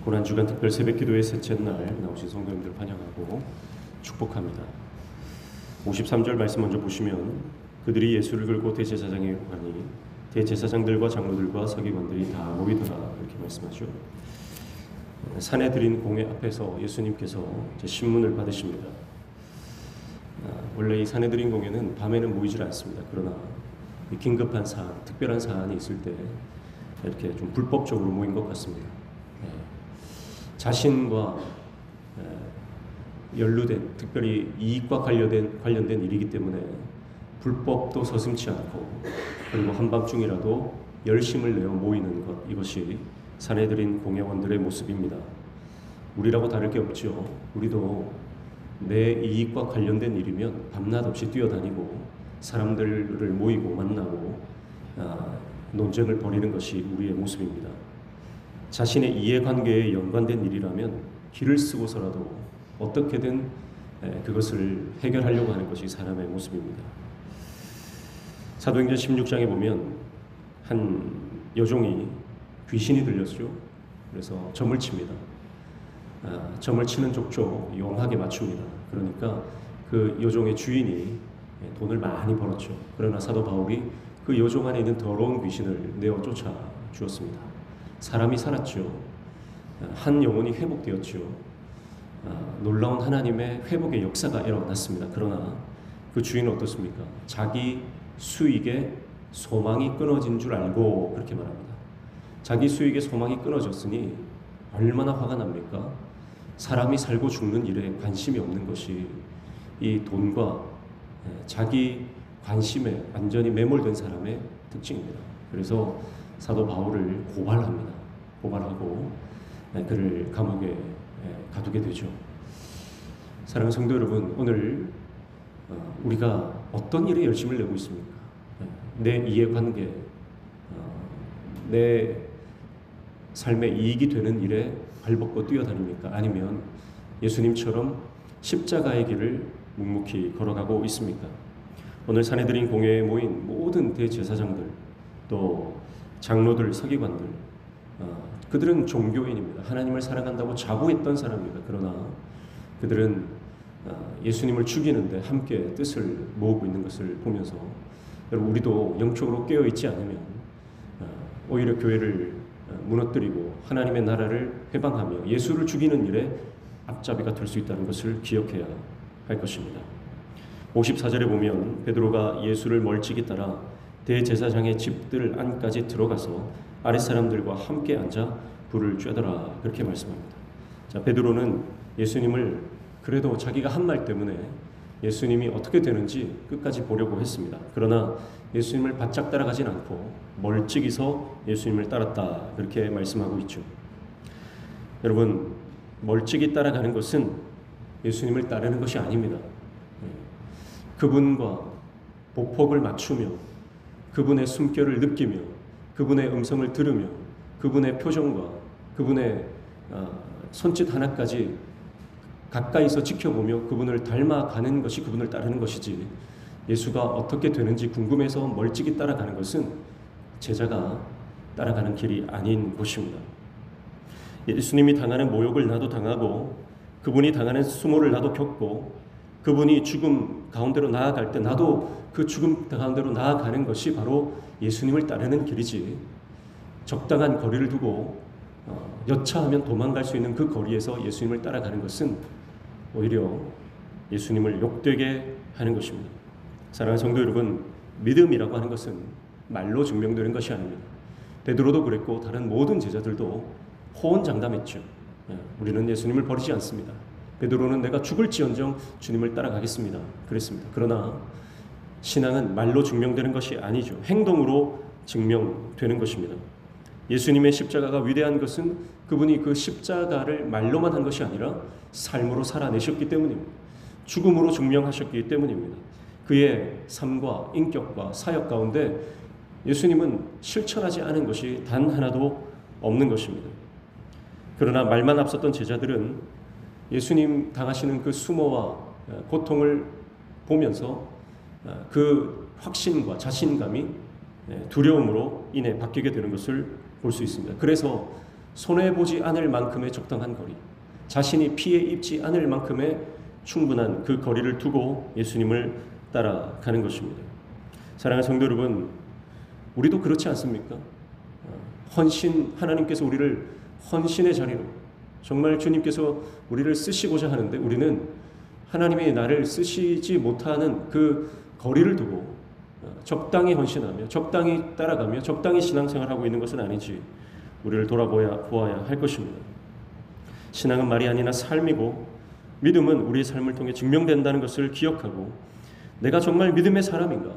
고난주간 특별 새벽기도의 셋째 날 나오신 성도님들 환영하고 축복합니다. 53절 말씀 먼저 보시면 그들이 예수를 끌고 대제사장에 가니 대제사장들과 장로들과 서기관들이 다 모이더라 이렇게 말씀하죠. 산헤드린 공회 앞에서 예수님께서 신문을 받으십니다. 원래 이 산헤드린 공회는 밤에는 모이질 않습니다. 그러나 긴급한 사안, 특별한 사안이 있을 때 이렇게 좀 불법적으로 모인 것 같습니다. 자신과 연루된, 특별히 이익과 관련된 일이기 때문에 불법도 서슴지 않고 그리고 한밤중이라도 열심을 내어 모이는 것, 이것이 산헤드린 공회원들의 모습입니다. 우리라고 다를 게 없죠. 우리도 내 이익과 관련된 일이면 밤낮 없이 뛰어다니고 사람들을 모이고 만나고 논쟁을 벌이는 것이 우리의 모습입니다. 자신의 이해관계에 연관된 일이라면 길을 쓰고서라도 어떻게든 그것을 해결하려고 하는 것이 사람의 모습입니다. 사도행전 16장에 보면 한 여종이 귀신이 들렸죠. 그래서 점을 칩니다. 점을 치는 족족 용하게 맞춥니다. 그러니까 그 여종의 주인이 돈을 많이 벌었죠. 그러나 사도 바울이 그 여종 안에 있는 더러운 귀신을 내어 쫓아 주었습니다. 사람이 살았죠. 한 영혼이 회복되었죠. 놀라운 하나님의 회복의 역사가 일어났습니다. 그러나 그 주인은 어떻습니까? 자기 수익에 소망이 끊어진 줄 알고 그렇게 말합니다. 자기 수익에 소망이 끊어졌으니 얼마나 화가 납니까? 사람이 살고 죽는 일에 관심이 없는 것이 이 돈과 자기 관심에 완전히 매몰된 사람의 특징입니다. 그래서 사도 바울을 고발하고 그를 감옥에 가두게 되죠. 사랑하는 성도 여러분, 오늘 우리가 어떤 일에 열심을 내고 있습니까? 내 이해관계, 내 삶의 이익이 되는 일에 발벗고 뛰어다닙니까? 아니면 예수님처럼 십자가의 길을 묵묵히 걸어가고 있습니까? 오늘 산헤드린 공회에 모인 모든 대제사장들, 또 장로들, 서기관들, 그들은 종교인입니다. 하나님을 사랑한다고 자부했던 사람입니다. 그러나 그들은 예수님을 죽이는데 함께 뜻을 모으고 있는 것을 보면서 여러분, 우리도 영적으로 깨어있지 않으면 오히려 교회를 무너뜨리고 하나님의 나라를 회방하며 예수를 죽이는 일에 앞잡이가 될 수 있다는 것을 기억해야 할 것입니다. 54절에 보면 베드로가 예수를 멀찍이 따라 대제사장의 집들 안까지 들어가서 아랫사람들과 함께 앉아 불을 쬐더라 그렇게 말씀합니다. 자, 베드로는 예수님을 그래도 자기가 한 말 때문에 예수님이 어떻게 되는지 끝까지 보려고 했습니다. 그러나 예수님을 바짝 따라가진 않고 멀찍이서 예수님을 따랐다 그렇게 말씀하고 있죠. 여러분, 멀찍이 따라가는 것은 예수님을 따르는 것이 아닙니다. 그분과 보폭을 맞추며 그분의 숨결을 느끼며 그분의 음성을 들으며 그분의 표정과 그분의 손짓 하나까지 가까이서 지켜보며 그분을 닮아가는 것이 그분을 따르는 것이지, 예수가 어떻게 되는지 궁금해서 멀찍이 따라가는 것은 제자가 따라가는 길이 아닌 것입니다. 예수님이 당하는 모욕을 나도 당하고 그분이 당하는 수모를 나도 겪고 그분이 죽음 가운데로 나아갈 때 나도 그 죽음 가운데로 나아가는 것이 바로 예수님을 따르는 길이지, 적당한 거리를 두고 여차하면 도망갈 수 있는 그 거리에서 예수님을 따라가는 것은 오히려 예수님을 욕되게 하는 것입니다. 사랑하는 성도 여러분, 믿음이라고 하는 것은 말로 증명되는 것이 아닙니다. 베드로도 그랬고 다른 모든 제자들도 호언장담했죠. 우리는 예수님을 버리지 않습니다. 베드로는 내가 죽을지언정 주님을 따라가겠습니다 그랬습니다. 그러나 신앙은 말로 증명되는 것이 아니죠. 행동으로 증명되는 것입니다. 예수님의 십자가가 위대한 것은 그분이 그 십자가를 말로만 한 것이 아니라 삶으로 살아내셨기 때문입니다. 죽음으로 증명하셨기 때문입니다. 그의 삶과 인격과 사역 가운데 예수님은 실천하지 않은 것이 단 하나도 없는 것입니다. 그러나 말만 앞섰던 제자들은 예수님 당하시는 그 수모와 고통을 보면서 그 확신과 자신감이 두려움으로 인해 바뀌게 되는 것을 볼 수 있습니다. 그래서 손해보지 않을 만큼의 적당한 거리, 자신이 피해 입지 않을 만큼의 충분한 그 거리를 두고 예수님을 따라가는 것입니다. 사랑하는 성도 여러분, 우리도 그렇지 않습니까? 하나님께서 우리를 헌신의 자리로, 정말 주님께서 우리를 쓰시고자 하는데 우리는 하나님이 나를 쓰시지 못하는 그 거리를 두고 적당히 헌신하며 적당히 따라가며 적당히 신앙생활하고 있는 것은 아닌지 우리를 돌아보아야 할 것입니다. 신앙은 말이 아니라 삶이고, 믿음은 우리의 삶을 통해 증명된다는 것을 기억하고, 내가 정말 믿음의 사람인가,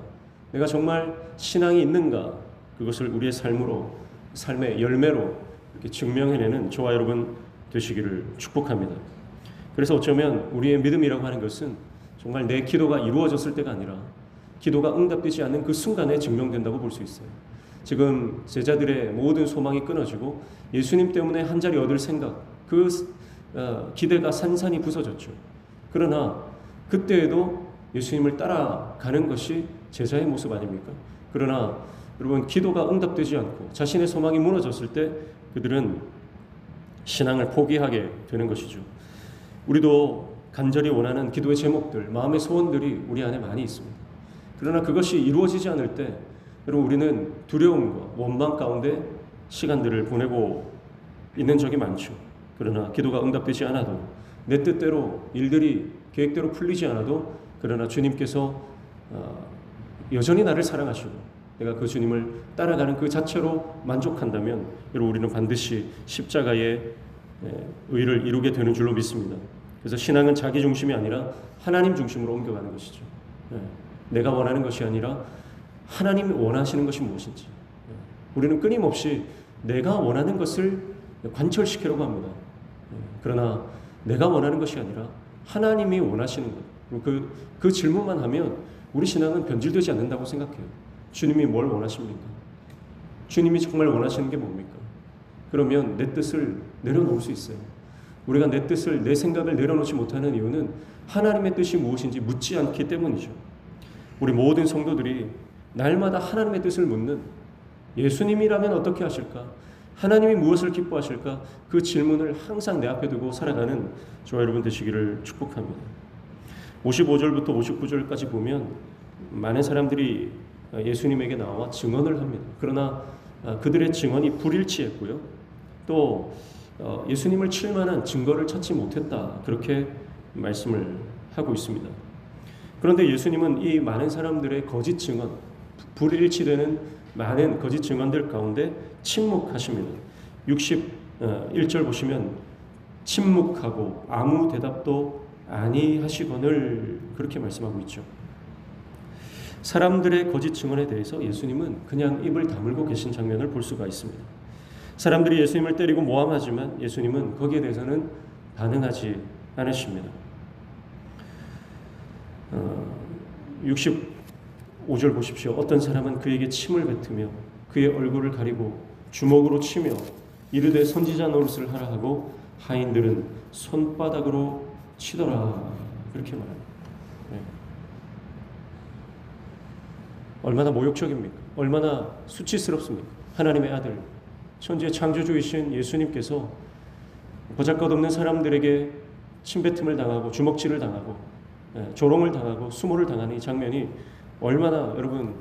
내가 정말 신앙이 있는가, 그것을 우리의 삶의 열매로 이렇게 증명해내는 저와 여러분 되시기를 축복합니다. 그래서 어쩌면 우리의 믿음이라고 하는 것은 정말 내 기도가 이루어졌을 때가 아니라 기도가 응답되지 않는 그 순간에 증명된다고 볼 수 있어요. 지금 제자들의 모든 소망이 끊어지고 예수님 때문에 한 자리 얻을 생각, 그 기대가 산산이 부서졌죠. 그러나 그때에도 예수님을 따라가는 것이 제자의 모습 아닙니까? 그러나 여러분, 기도가 응답되지 않고 자신의 소망이 무너졌을 때 그들은 신앙을 포기하게 되는 것이죠. 우리도 간절히 원하는 기도의 제목들, 마음의 소원들이 우리 안에 많이 있습니다. 그러나 그것이 이루어지지 않을 때 여러분, 우리는 두려움과 원망 가운데 시간들을 보내고 있는 적이 많죠. 그러나 기도가 응답되지 않아도, 내 뜻대로 일들이 계획대로 풀리지 않아도, 그러나 주님께서 여전히 나를 사랑하시고 내가 그 주님을 따라가는 그 자체로 만족한다면 여러분, 우리는 반드시 십자가의 의를 이루게 되는 줄로 믿습니다. 그래서 신앙은 자기 중심이 아니라 하나님 중심으로 옮겨가는 것이죠. 내가 원하는 것이 아니라 하나님이 원하시는 것이 무엇인지, 우리는 끊임없이 내가 원하는 것을 관철시키려고 합니다. 그러나 내가 원하는 것이 아니라 하나님이 원하시는 것, 그 질문만 하면 우리 신앙은 변질되지 않는다고 생각해요. 주님이 뭘 원하십니까? 주님이 정말 원하시는 게 뭡니까? 그러면 내 뜻을 내려놓을 수 있어요. 우리가 내 뜻을, 내 생각을 내려놓지 못하는 이유는 하나님의 뜻이 무엇인지 묻지 않기 때문이죠. 우리 모든 성도들이 날마다 하나님의 뜻을 묻는, 예수님이라면 어떻게 하실까? 하나님이 무엇을 기뻐하실까? 그 질문을 항상 내 앞에 두고 살아가는 저와 여러분 되시기를 축복합니다. 55절부터 59절까지 보면 많은 사람들이 예수님에게 나와 증언을 합니다. 그러나 그들의 증언이 불일치했고요. 또 예수님을 칠 만한 증거를 찾지 못했다, 그렇게 말씀을 하고 있습니다. 그런데 예수님은 이 많은 사람들의 거짓 증언, 불일치되는 많은 거짓 증언들 가운데 침묵하십니다. 61절 보시면 침묵하고 아무 대답도 아니하시거늘, 그렇게 말씀하고 있죠. 사람들의 거짓 증언에 대해서 예수님은 그냥 입을 다물고 계신 장면을 볼 수가 있습니다. 사람들이 예수님을 때리고 모함하지만 예수님은 거기에 대해서는 반응하지 않으십니다. 65절 보십시오. 어떤 사람은 그에게 침을 뱉으며 그의 얼굴을 가리고 주먹으로 치며 이르되 선지자 노릇을 하라 하고 하인들은 손바닥으로 치더라, 그렇게 말합니다. 네. 얼마나 모욕적입니까? 얼마나 수치스럽습니까? 하나님의 아들, 천지의 창조주이신 예수님께서 보잘것없는 사람들에게 침뱉음을 당하고 주먹질을 당하고 조롱을 당하고 수모를 당하는 이 장면이 얼마나 여러분,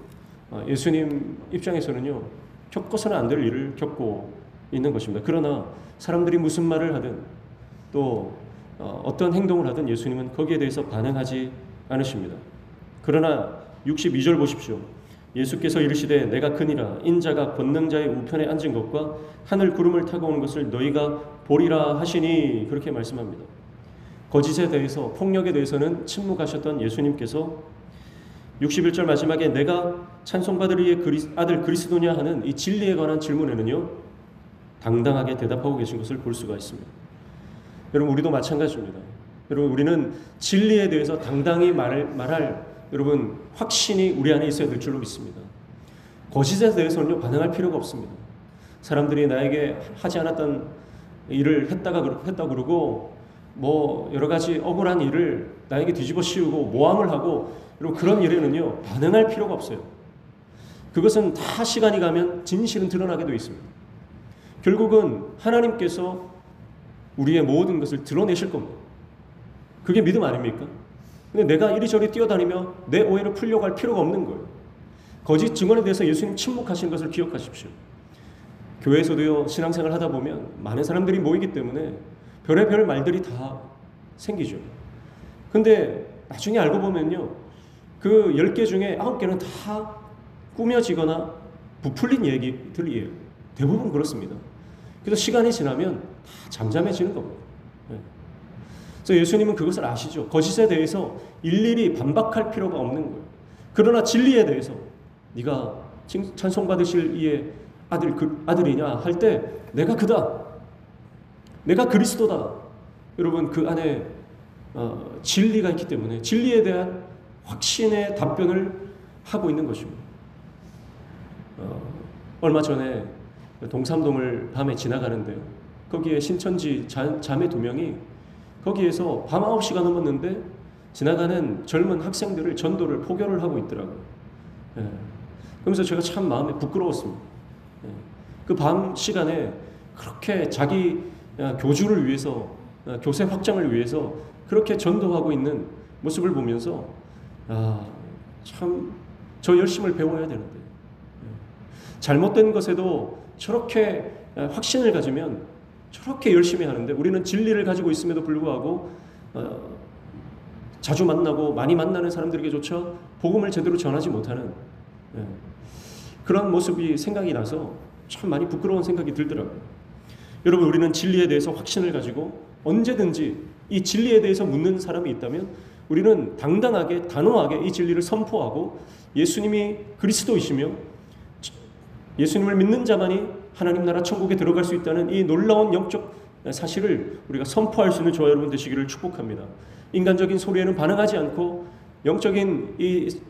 예수님 입장에서는요, 겪어서는 안 될 일을 겪고 있는 것입니다. 그러나 사람들이 무슨 말을 하든 또 어떤 행동을 하든 예수님은 거기에 대해서 반응하지 않으십니다. 그러나 62절 보십시오. 예수께서 이르시되 내가 크니라 인자가 권능자의 우편에 앉은 것과 하늘 구름을 타고 오는 것을 너희가 보리라 하시니, 그렇게 말씀합니다. 거짓에 대해서, 폭력에 대해서는 침묵하셨던 예수님께서 61절 마지막에 내가 찬송받을 이의 아들 그리스도냐 하는 이 진리에 관한 질문에는요, 당당하게 대답하고 계신 것을 볼 수가 있습니다. 여러분, 우리도 마찬가지입니다. 여러분, 우리는 진리에 대해서 당당히 말할 여러분 확신이 우리 안에 있어야 될 줄로 믿습니다. 거짓에 대해서는요, 반응할 필요가 없습니다. 사람들이 나에게 하지 않았던 일을 했다 그러고 뭐 여러 가지 억울한 일을 나에게 뒤집어 씌우고 모함을 하고, 여러분, 그런 일에는요 반응할 필요가 없어요. 그것은 다 시간이 가면 진실은 드러나게 되어 있습니다. 결국은 하나님께서 우리의 모든 것을 드러내실 겁니다. 그게 믿음 아닙니까? 근데 내가 이리저리 뛰어다니며 내 오해를 풀려고 할 필요가 없는 거예요. 거짓 증언에 대해서 예수님 침묵하신 것을 기억하십시오. 교회에서도요, 신앙생활 하다 보면 많은 사람들이 모이기 때문에 별의별 말들이 다 생기죠. 근데 나중에 알고 보면요, 그 10개 중에 9개는 다 꾸며지거나 부풀린 얘기들이에요. 대부분 그렇습니다. 그래서 시간이 지나면 다 잠잠해지는 겁니다. 그래서 예수님은 그것을 아시죠. 거짓에 대해서 일일이 반박할 필요가 없는 거예요. 그러나 진리에 대해서 네가 찬송받으실 이의 아들이냐 할 때 내가 그다, 내가 그리스도다. 여러분, 그 안에 진리가 있기 때문에 진리에 대한 확신의 답변을 하고 있는 것입니다. 얼마 전에 동삼동을 밤에 지나가는데요, 거기에 신천지 자매 2명이 거기에서 밤 9시가 넘었는데 지나가는 젊은 학생들을 전도를 포교를 하고 있더라고요. 그러면서 제가 참 마음에 부끄러웠습니다. 그 밤 시간에 그렇게 자기 교주를 위해서, 교세 확장을 위해서 그렇게 전도하고 있는 모습을 보면서 참 저 열심을 배워야 되는데, 잘못된 것에도 저렇게 확신을 가지면 저렇게 열심히 하는데 우리는 진리를 가지고 있음에도 불구하고 자주 만나고 많이 만나는 사람들에게조차 복음을 제대로 전하지 못하는 그런 모습이 생각이 나서 참 많이 부끄러운 생각이 들더라고요. 여러분, 우리는 진리에 대해서 확신을 가지고 언제든지 이 진리에 대해서 묻는 사람이 있다면 우리는 당당하게 단호하게 이 진리를 선포하고 예수님이 그리스도이시며 예수님을 믿는 자만이 하나님 나라 천국에 들어갈 수 있다는 이 놀라운 영적 사실을 우리가 선포할 수 있는 저와 여러분 되시기를 축복합니다. 인간적인 소리에는 반응하지 않고 영적인 이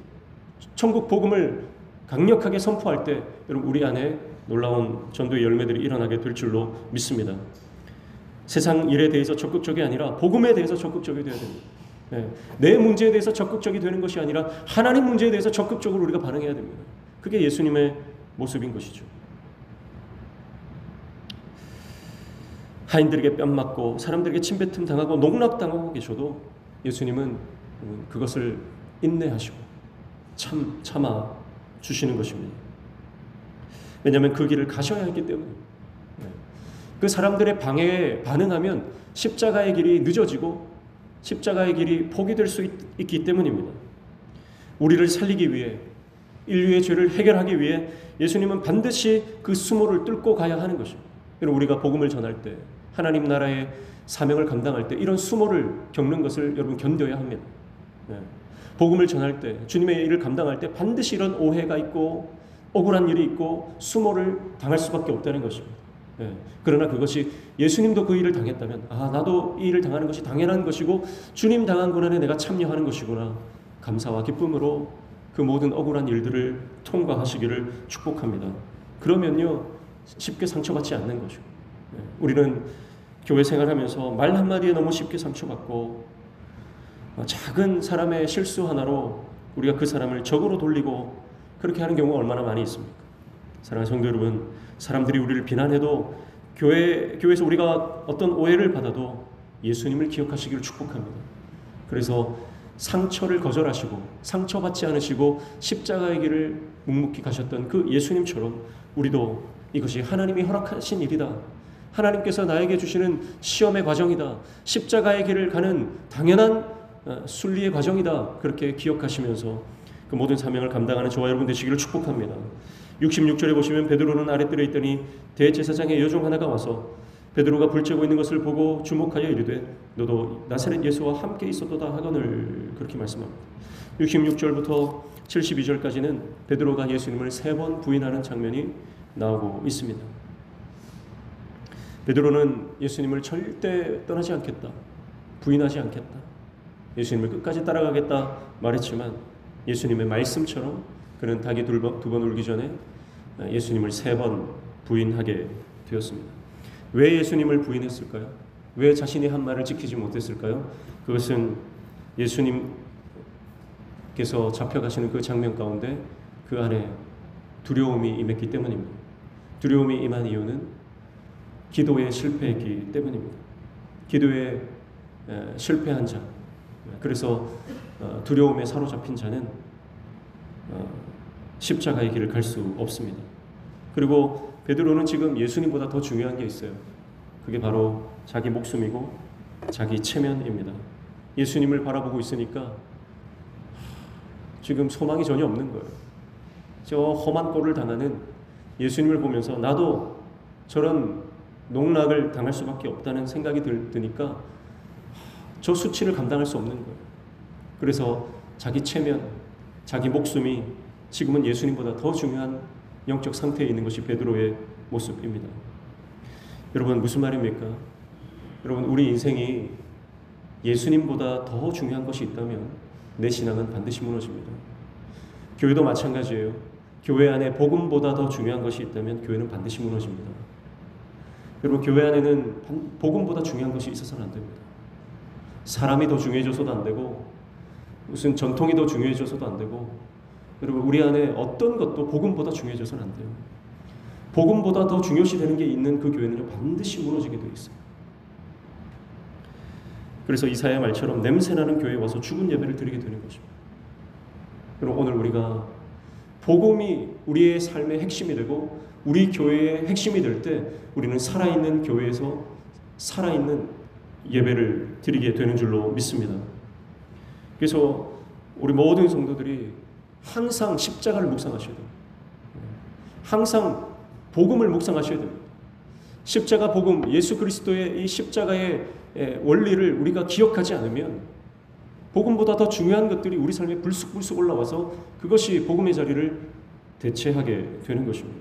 천국 복음을 강력하게 선포할 때 여러분, 우리 안에 놀라운 전도의 열매들이 일어나게 될 줄로 믿습니다. 세상 일에 대해서 적극적이 아니라 복음에 대해서 적극적이 되어야 됩니다. 내 문제에 대해서 적극적이 되는 것이 아니라 하나님 문제에 대해서 적극적으로 우리가 반응해야 됩니다. 그게 예수님의 모습인 것이죠. 하인들에게 뺨 맞고 사람들에게 침뱉음 당하고 농락당하고 계셔도 예수님은 그것을 인내하시고 참아 주시는 것입니다. 왜냐하면 그 길을 가셔야 했기 때문에, 그 사람들의 방해에 반응하면 십자가의 길이 늦어지고 십자가의 길이 포기될 수 있기 때문입니다. 우리를 살리기 위해, 인류의 죄를 해결하기 위해 예수님은 반드시 그 수모를 뚫고 가야 하는 것입니다. 여러분, 우리가 복음을 전할 때, 하나님 나라의 사명을 감당할 때 이런 수모를 겪는 것을 여러분 견뎌야 합니다. 복음을 전할 때, 주님의 일을 감당할 때 반드시 이런 오해가 있고 억울한 일이 있고 수모를 당할 수밖에 없다는 것입니다. 그러나 그것이 예수님도 그 일을 당했다면 나도 이 일을 당하는 것이 당연한 것이고 주님 당한 고난에 내가 참여하는 것이구나, 감사와 기쁨으로 그 모든 억울한 일들을 통과하시기를 축복합니다. 그러면요, 쉽게 상처받지 않는 것이고, 우리는 교회 생활하면서 말 한마디에 너무 쉽게 상처받고 작은 사람의 실수 하나로 우리가 그 사람을 적으로 돌리고 그렇게 하는 경우가 얼마나 많이 있습니까? 사랑하는 성도 여러분, 사람들이 우리를 비난해도 교회에서 우리가 어떤 오해를 받아도 예수님을 기억하시기를 축복합니다. 그래서 상처를 거절하시고 상처받지 않으시고 십자가의 길을 묵묵히 가셨던 그 예수님처럼 우리도 이것이 하나님이 허락하신 일이다, 하나님께서 나에게 주시는 시험의 과정이다, 십자가의 길을 가는 당연한 순리의 과정이다, 그렇게 기억하시면서 그 모든 사명을 감당하는 저와 여러분 되시기를 축복합니다. 66절에 보시면 베드로는 아랫뜰에 있더니 대제사장의 여종 하나가 와서 베드로가 불쬐고 있는 것을 보고 주목하여 이르되 너도 나사렛 예수와 함께 있었도다 하거늘, 그렇게 말씀합니다. 66절부터 72절까지는 베드로가 예수님을 3번 부인하는 장면이 나오고 있습니다. 베드로는 예수님을 절대 떠나지 않겠다, 부인하지 않겠다, 예수님을 끝까지 따라가겠다 말했지만 예수님의 말씀처럼 그는 닭이 두 번 울기 전에 예수님을 3번 부인하게 되었습니다. 왜 예수님을 부인했을까요? 왜 자신이 한 말을 지키지 못했을까요? 그것은 예수님께서 잡혀가시는 그 장면 가운데 그 안에 두려움이 임했기 때문입니다. 두려움이 임한 이유는 기도에 실패했기 때문입니다. 기도에 실패한 자, 그래서 두려움에 사로잡힌 자는 십자가의 길을 갈 수 없습니다. 그리고 베드로는 지금 예수님보다 더 중요한 게 있어요. 그게 바로 자기 목숨이고 자기 체면입니다. 예수님을 바라보고 있으니까 지금 소망이 전혀 없는 거예요. 저 험한 꼴을 당하는 예수님을 보면서 나도 저런 농락을 당할 수밖에 없다는 생각이 드니까 저 수치를 감당할 수 없는 거예요. 그래서 자기 체면, 자기 목숨이 지금은 예수님보다 더 중요한 영적 상태에 있는 것이 베드로의 모습입니다. 여러분, 무슨 말입니까? 여러분, 우리 인생이 예수님보다 더 중요한 것이 있다면 내 신앙은 반드시 무너집니다. 교회도 마찬가지예요. 교회 안에 복음보다 더 중요한 것이 있다면 교회는 반드시 무너집니다. 여러분, 교회 안에는 복음보다 중요한 것이 있어서는 안 됩니다. 사람이 더 중요해져서도 안 되고 무슨 전통이 더 중요해져서도 안 되고, 여러분, 우리 안에 어떤 것도 복음보다 중요해져서는 안 돼요. 복음보다 더 중요시 되는 게 있는 그 교회는요, 반드시 무너지게 되어 있어요. 그래서 이사야 말처럼 냄새나는 교회에 와서 죽은 예배를 드리게 되는 것입니다. 여러분, 오늘 우리가 복음이 우리의 삶의 핵심이 되고 우리 교회의 핵심이 될 때 우리는 살아있는 교회에서 살아있는 예배를 드리게 되는 줄로 믿습니다. 그래서 우리 모든 성도들이 항상 십자가를 묵상하셔야 돼요. 항상 복음을 묵상하셔야 됩니다. 십자가 복음, 예수 그리스도의 이 십자가의 원리를 우리가 기억하지 않으면 복음보다 더 중요한 것들이 우리 삶에 불쑥불쑥 올라와서 그것이 복음의 자리를 대체하게 되는 것입니다.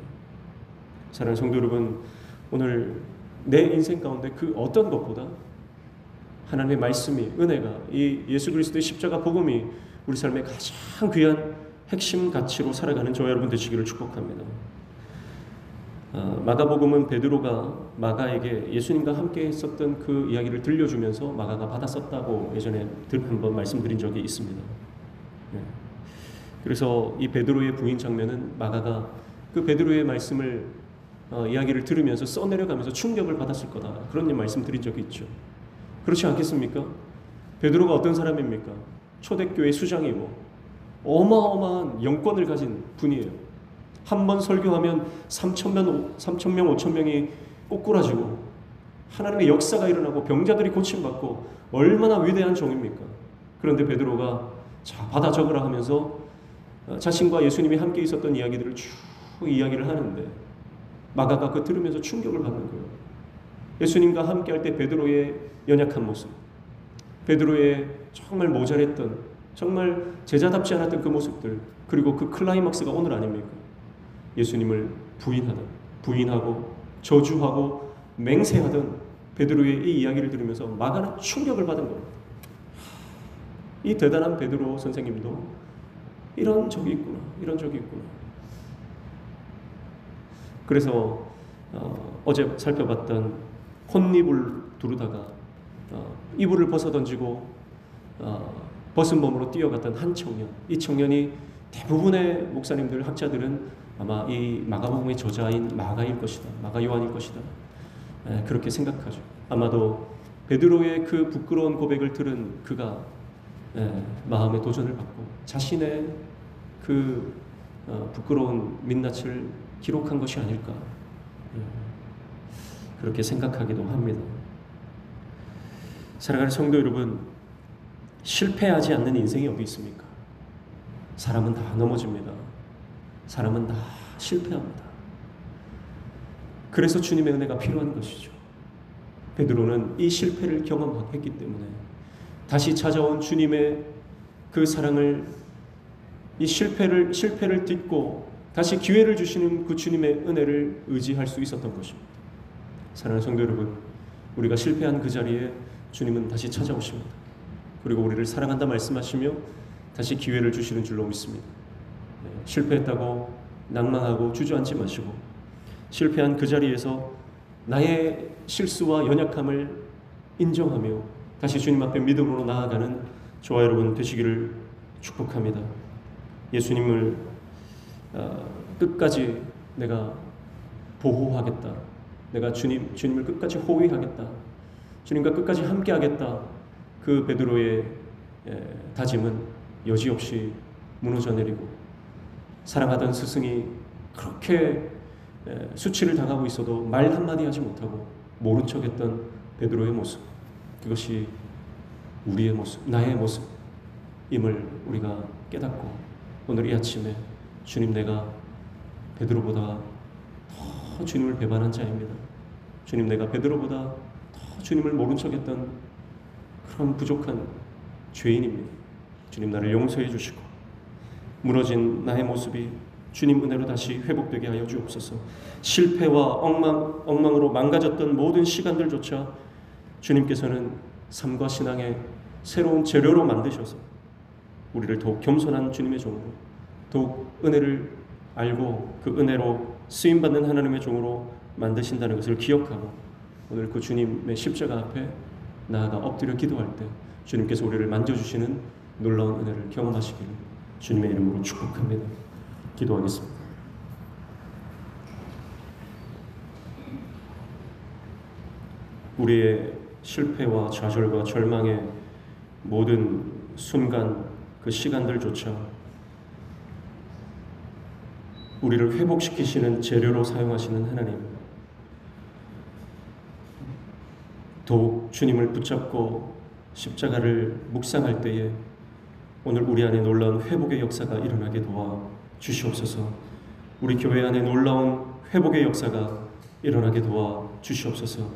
사랑하는 성도 여러분, 오늘 내 인생 가운데 그 어떤 것보다 하나님의 말씀이, 은혜가, 이 예수 그리스도의 십자가 복음이 우리 삶의 가장 귀한 핵심 가치로 살아가는 저와 여러분 되시기를 축복합니다. 마가복음은 베드로가 마가에게 예수님과 함께 했었던 그 이야기를 들려주면서 마가가 받았었다고 예전에 한번 말씀드린 적이 있습니다. 그래서 이 베드로의 부인 장면은 마가가 그 베드로의 말씀을 이야기를 들으면서 써내려가면서 충격을 받았을 거다, 그런 말씀드린 적이 있죠. 그렇지 않겠습니까? 베드로가 어떤 사람입니까? 초대교회 수장이고 어마어마한 영권을 가진 분이에요. 한 번 설교하면 3,000명, 5,000명이 꼬꾸라지고 하나님의 역사가 일어나고 병자들이 고침받고 얼마나 위대한 종입니까? 그런데 베드로가 자, 받아 적으라 하면서 자신과 예수님이 함께 있었던 이야기들을 쭉 이야기를 하는데 마가가 그 들으면서 충격을 받는 거예요. 예수님과 함께 할 때 베드로의 연약한 모습, 베드로의 정말 모자랬던, 정말 제자답지 않았던 그 모습들, 그리고 그 클라이막스가 오늘 아닙니까? 예수님을 부인하고 저주하고 맹세하던 베드로의 이 이야기를 들으면서 마가는 충격을 받은 겁니다. 이 대단한 베드로 선생님도 이런 적이 있구나, 이런 적이 있구나. 그래서 어제 살펴봤던 혼입을 두르다가 이불을 벗어던지고 벗은 몸으로 뛰어갔던 한 청년, 이 청년이 대부분의 목사님들, 학자들은 아마 이 마가복음의 저자인 마가일 것이다, 마가 요한일 것이다, 그렇게 생각하죠. 아마도 베드로의 그 부끄러운 고백을 들은 그가 마음의 도전을 받고 자신의 그 부끄러운 민낯을 기록한 것이 아닐까, 그렇게 생각하기도 합니다. 사랑하는 성도 여러분, 실패하지 않는 인생이 어디 있습니까? 사람은 다 넘어집니다. 사람은 다 실패합니다. 그래서 주님의 은혜가 필요한 것이죠. 베드로는 이 실패를 경험했기 때문에 다시 찾아온 주님의 그 사랑을, 이 실패를 딛고 다시 기회를 주시는 그 주님의 은혜를 의지할 수 있었던 것입니다. 사랑하는 성도 여러분, 우리가 실패한 그 자리에 주님은 다시 찾아오십니다. 그리고 우리를 사랑한다 말씀하시며 다시 기회를 주시는 줄로 믿습니다. 실패했다고 낭망하고 주저앉지 마시고 실패한 그 자리에서 나의 실수와 연약함을 인정하며 다시 주님 앞에 믿음으로 나아가는 저와 여러분 되시기를 축복합니다. 예수님을 끝까지 내가 보호하겠다, 내가 주님을 끝까지 호위하겠다, 주님과 끝까지 함께하겠다, 그 베드로의 다짐은 여지없이 무너져 내리고, 사랑하던 스승이 그렇게 수치를 당하고 있어도 말 한마디 하지 못하고 모른 척했던 베드로의 모습, 그것이 우리의 모습, 나의 모습임을 우리가 깨닫고, 오늘 이 아침에 주님, 내가 베드로보다 더 주님을 배반한 자입니다. 주님, 내가 베드로보다 더 주님을 모른 척했던 그런 부족한 죄인입니다. 주님, 나를 용서해 주시고 무너진 나의 모습이 주님 은혜로 다시 회복되게 하여 주옵소서. 실패와 엉망으로 망가졌던 모든 시간들조차 주님께서는 삶과 신앙의 새로운 재료로 만드셔서 우리를 더욱 겸손한 주님의 종으로, 더욱 은혜를 알고 그 은혜로 쓰임받는 하나님의 종으로 만드신다는 것을 기억하고, 오늘 그 주님의 십자가 앞에 나아가 엎드려 기도할 때 주님께서 우리를 만져주시는 놀라운 은혜를 경험하시기를 주님의 이름으로 축복합니다. 기도하겠습니다. 우리의 실패와 좌절과 절망의 모든 순간, 그 시간들조차 우리를 회복시키시는 재료로 사용하시는 하나님, 더욱 주님을 붙잡고 십자가를 묵상할 때에 오늘 우리 안에 놀라운 회복의 역사가 일어나게 도와 주시옵소서. 우리 교회 안에 놀라운 회복의 역사가 일어나게 도와 주시옵소서.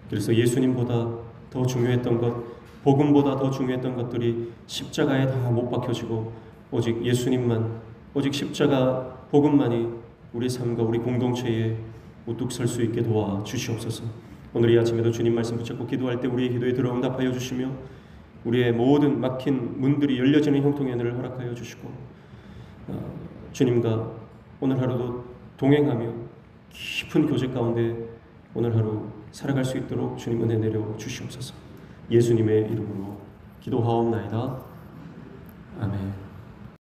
그래서 예수님보다 더 중요했던 것, 복음보다 더 중요했던 것들이 십자가에 다 못 박혀지고 오직 예수님만, 오직 십자가 복음만이 우리 삶과 우리 공동체에 우뚝 설 수 있게 도와 주시옵소서. 오늘 이 아침에도 주님 말씀 붙잡고 기도할 때 우리의 기도에 들어응답하여 주시며, 우리의 모든 막힌 문들이 열려지는 형통의 은혜를 허락하여 주시고, 주님과 오늘 하루도 동행하며 깊은 교제 가운데 오늘 하루 살아갈 수 있도록 주님 은혜 내려 주시옵소서. 예수님의 이름으로 기도하옵나이다. 아멘.